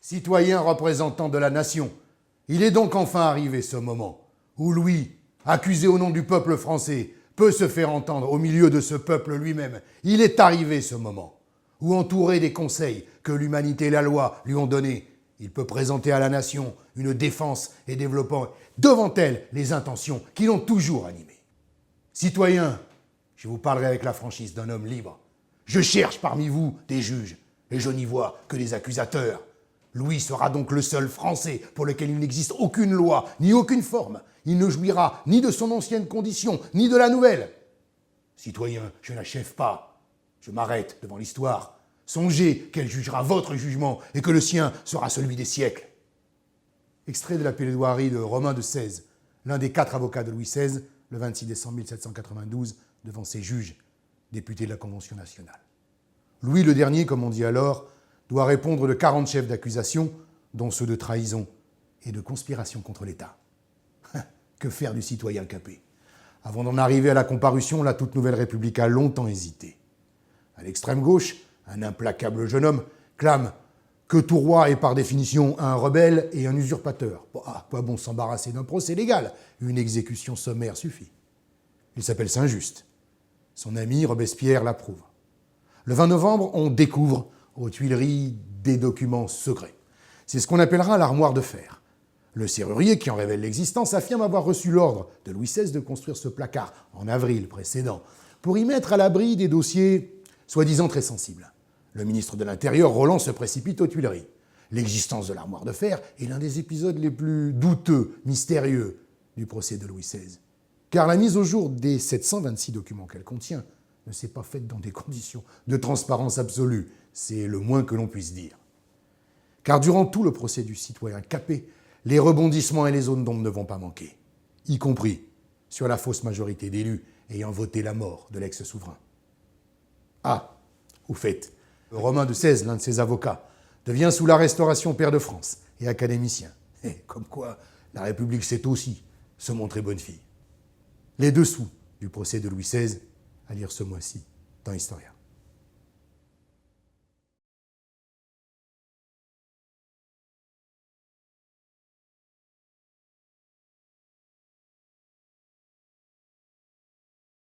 Citoyens représentants de la nation, il est donc enfin arrivé ce moment où Louis, accusé au nom du peuple français, peut se faire entendre au milieu de ce peuple lui-même. Il est arrivé ce moment où, entouré des conseils que l'humanité et la loi lui ont donnés, il peut présenter à la nation une défense et développant devant elle les intentions qui l'ont toujours animé. Citoyens, je vous parlerai avec la franchise d'un homme libre. Je cherche parmi vous des juges, et je n'y vois que des accusateurs. Louis sera donc le seul Français pour lequel il n'existe aucune loi, ni aucune forme. Il ne jouira ni de son ancienne condition, ni de la nouvelle. Citoyens, je n'achève pas. Je m'arrête devant l'histoire. Songez qu'elle jugera votre jugement et que le sien sera celui des siècles. Extrait de la plaidoirie de Romain de Sèze, l'un des 4 avocats de Louis XVI, le 26 décembre 1792, devant ses juges, députés de la Convention nationale. Louis le dernier, comme on dit alors, doit répondre de 40 chefs d'accusation, dont ceux de trahison et de conspiration contre l'État. Que faire du citoyen capé? Avant d'en arriver à la comparution, la toute nouvelle République a longtemps hésité. À l'extrême gauche, un implacable jeune homme clame que tout roi est par définition un rebelle et un usurpateur. À quoi bon s'embarrasser d'un procès légal? Une exécution sommaire suffit. Il s'appelle Saint-Just. Son ami Robespierre l'approuve. Le 20 novembre, on découvre aux Tuileries des documents secrets. C'est ce qu'on appellera l'armoire de fer. Le serrurier qui en révèle l'existence affirme avoir reçu l'ordre de Louis XVI de construire ce placard en avril précédent pour y mettre à l'abri des dossiers soi-disant très sensibles. Le ministre de l'Intérieur, Roland, se précipite aux Tuileries. L'existence de l'armoire de fer est l'un des épisodes les plus douteux, mystérieux du procès de Louis XVI. Car la mise au jour des 726 documents qu'elle contient ne s'est pas faite dans des conditions de transparence absolue. C'est le moins que l'on puisse dire. Car durant tout le procès du citoyen capé, les rebondissements et les zones d'ombre ne vont pas manquer, y compris sur la fausse majorité d'élus ayant voté la mort de l'ex-souverain. Ah, au fait, Romain de Sèze, l'un de ses avocats, devient sous la Restauration pair de France et académicien. Et comme quoi, la République sait aussi se montrer bonne fille. Les dessous du procès de Louis XVI, à lire ce mois-ci dans Historia.